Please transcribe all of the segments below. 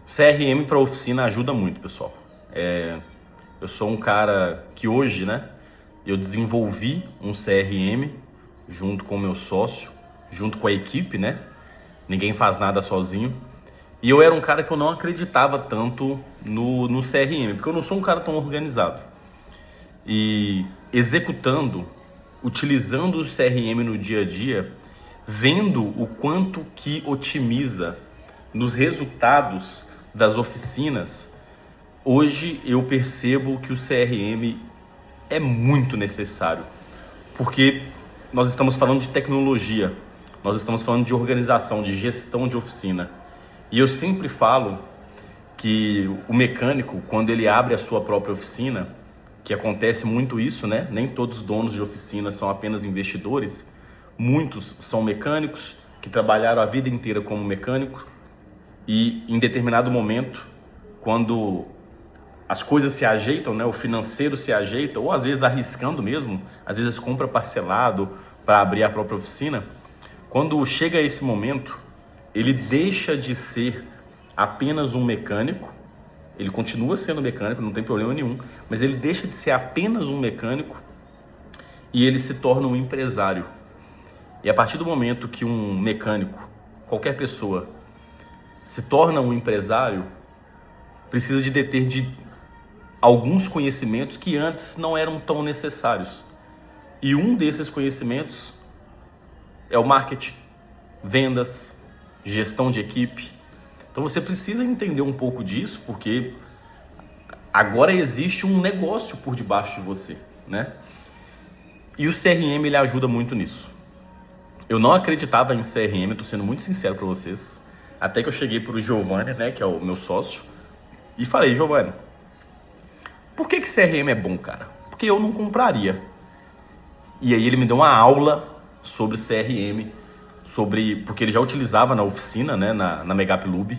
CRM para oficina ajuda muito, pessoal. Eu sou um cara que hoje, né, eu desenvolvi um CRM junto com o meu sócio, junto com a equipe, né? Ninguém faz nada sozinho. E eu era um cara que eu não acreditava tanto no CRM, porque eu não sou um cara tão organizado. E executando, utilizando o CRM no dia a dia, vendo o quanto que otimiza nos resultados das oficinas, hoje eu percebo que o CRM é muito necessário, porque nós estamos falando de tecnologia, nós estamos falando de organização, de gestão de oficina. E eu sempre falo que o mecânico, quando ele abre a sua própria oficina, que acontece muito isso, né? Nem todos os donos de oficina são apenas investidores, muitos são mecânicos que trabalharam a vida inteira como mecânico e em determinado momento, quando as coisas se ajeitam, né? O financeiro se ajeita, ou às vezes arriscando mesmo, às vezes compra parcelado para abrir a própria oficina. Quando chega esse momento, ele deixa de ser apenas um mecânico, ele continua sendo mecânico, não tem problema nenhum, mas ele deixa de ser apenas um mecânico e ele se torna um empresário. E a partir do momento que um mecânico, qualquer pessoa, se torna um empresário, precisa de deter de alguns conhecimentos que antes não eram tão necessários. E um desses conhecimentos é o marketing, vendas, gestão de equipe. Então você precisa entender um pouco disso, porque agora existe um negócio por debaixo de você, né? E o CRM ele ajuda muito nisso. Eu não acreditava em CRM, tô sendo muito sincero para vocês, até que eu cheguei pro Giovanni, né, que é o meu sócio, e falei: Giovanni, por que CRM é bom, cara? Porque eu não compraria. E aí ele me deu uma aula sobre CRM, porque ele já utilizava na oficina, né, na Megapilub.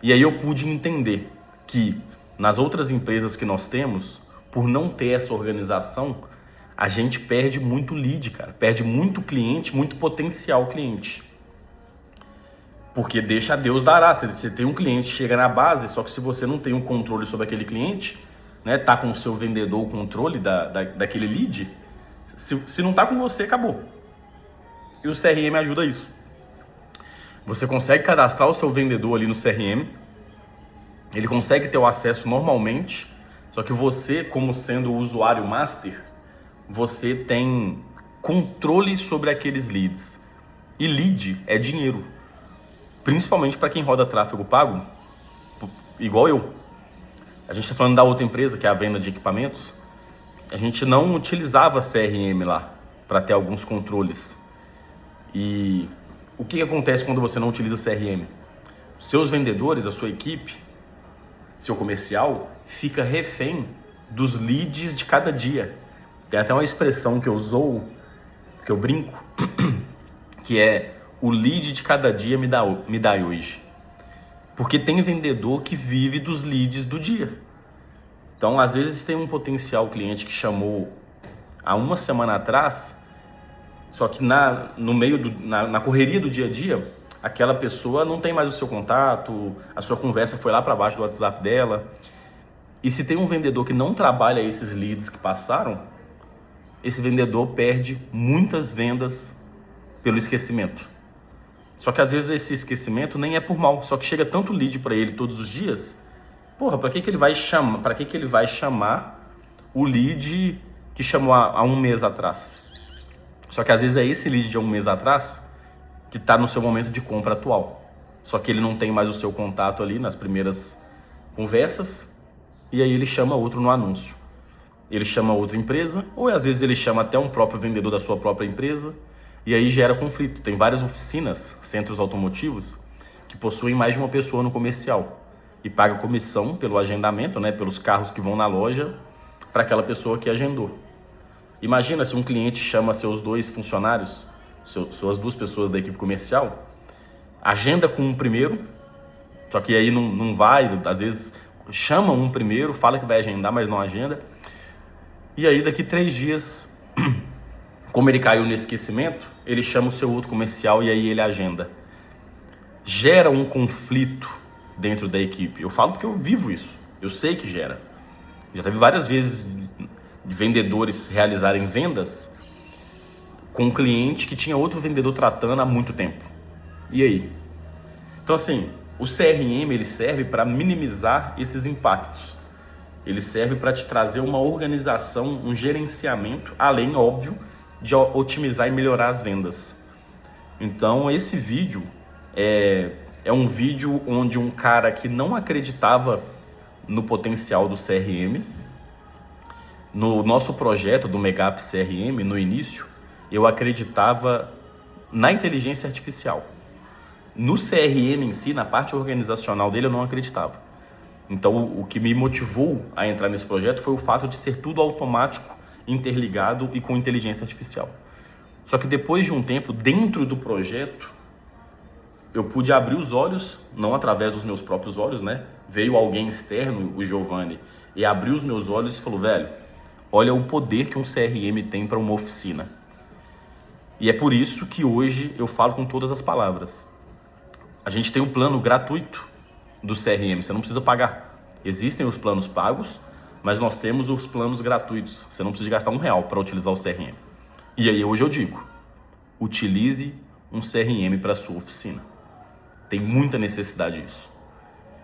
E aí eu pude entender que nas outras empresas que nós temos, por não ter essa organização, a gente perde muito lead, cara. Perde muito cliente, muito potencial cliente. Porque deixa a Deus dará. Se você tem um cliente, chega na base, só que se você não tem um controle sobre aquele cliente, né, tá com o seu vendedor o controle daquele lead, se não tá com você, acabou. E o CRM ajuda isso. Você consegue cadastrar o seu vendedor ali no CRM, ele consegue ter o acesso normalmente, só que você, como sendo o usuário master, você tem controle sobre aqueles leads. E lead é dinheiro, principalmente para quem roda tráfego pago, igual eu. A gente está falando da outra empresa, que é a venda de equipamentos. A gente não utilizava CRM lá para ter alguns controles. E o que acontece quando você não utiliza CRM? Seus vendedores, a sua equipe, seu comercial, fica refém dos leads de cada dia. Tem até uma expressão que eu uso, que eu brinco, que é: o lead de cada dia me dá hoje. Porque tem vendedor que vive dos leads do dia. Então, às vezes tem um potencial cliente que chamou há uma semana atrás, só que na correria do dia a dia, aquela pessoa não tem mais o seu contato, a sua conversa foi lá para baixo do WhatsApp dela. E se tem um vendedor que não trabalha esses leads que passaram, esse vendedor perde muitas vendas pelo esquecimento. Só que às vezes esse esquecimento nem é por mal, só que chega tanto lead para ele todos os dias. Porra, para que ele vai chamar? Para que ele vai chamar o lead que chamou há um mês atrás? Só que às vezes é esse lead de um mês atrás que está no seu momento de compra atual. Só que ele não tem mais o seu contato ali nas primeiras conversas, e aí ele chama outro no anúncio. Ele chama outra empresa, ou às vezes ele chama até um próprio vendedor da sua própria empresa, e aí gera conflito. Tem várias oficinas, centros automotivos, que possuem mais de uma pessoa no comercial e paga comissão pelo agendamento, né, pelos carros que vão na loja para aquela pessoa que agendou. Imagina se um cliente chama seus 2 funcionários, suas 2 pessoas da equipe comercial, agenda com um primeiro, só que aí não vai, às vezes chama um primeiro, fala que vai agendar, mas não agenda. E aí daqui 3 dias, como ele caiu no esquecimento, ele chama o seu outro comercial e aí ele agenda. Gera um conflito dentro da equipe. Eu falo porque eu vivo isso. Eu sei que gera. Já teve várias vezes de vendedores realizarem vendas com um cliente que tinha outro vendedor tratando há muito tempo. E aí? Então assim, o CRM ele serve para minimizar esses impactos. Ele serve para te trazer uma organização, um gerenciamento, além, óbvio, de otimizar e melhorar as vendas. Então esse vídeo é um vídeo onde um cara que não acreditava no potencial do CRM, no nosso projeto do Megap CRM, no início, eu acreditava na inteligência artificial. No CRM em si, na parte organizacional dele, eu não acreditava. Então, o que me motivou a entrar nesse projeto foi o fato de ser tudo automático, interligado e com inteligência artificial. Só que depois de um tempo, dentro do projeto, eu pude abrir os olhos, não através dos meus próprios olhos, né? Veio alguém externo, o Giovanni, e abriu os meus olhos e falou, velho, olha o poder que um CRM tem para uma oficina. E é por isso que hoje eu falo com todas as palavras. A gente tem um plano gratuito do CRM, você não precisa pagar. Existem os planos pagos, mas nós temos os planos gratuitos. Você não precisa gastar R$1 para utilizar o CRM. E aí hoje eu digo, utilize um CRM para sua oficina. Tem muita necessidade disso.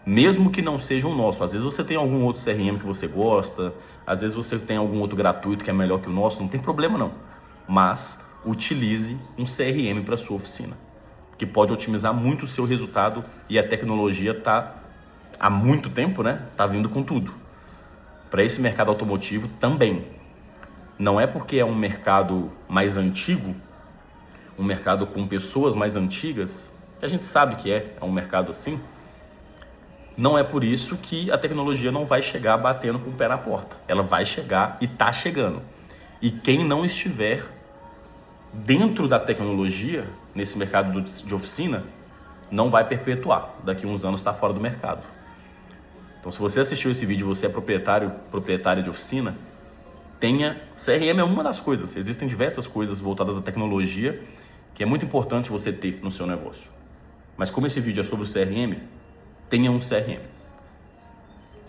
Mesmo que não seja um nosso. Às vezes você tem algum outro CRM que você gosta, às vezes você tem algum outro gratuito que é melhor que o nosso, não tem problema não. Mas utilize um CRM para sua oficina, que pode otimizar muito o seu resultado, e a tecnologia está há muito tempo, né? Tá vindo com tudo. Para esse mercado automotivo também. Não é porque é um mercado mais antigo, um mercado com pessoas mais antigas, que a gente sabe que é um mercado assim, não é por isso que a tecnologia não vai chegar batendo com o pé na porta. Ela vai chegar e está chegando. E quem não estiver dentro da tecnologia, nesse mercado de oficina, não vai perpetuar. Daqui a uns anos está fora do mercado. Então, se você assistiu esse vídeo e você é proprietária de oficina, tenha... CRM é uma das coisas. Existem diversas coisas voltadas à tecnologia que é muito importante você ter no seu negócio. Mas como esse vídeo é sobre o CRM, tenha um CRM.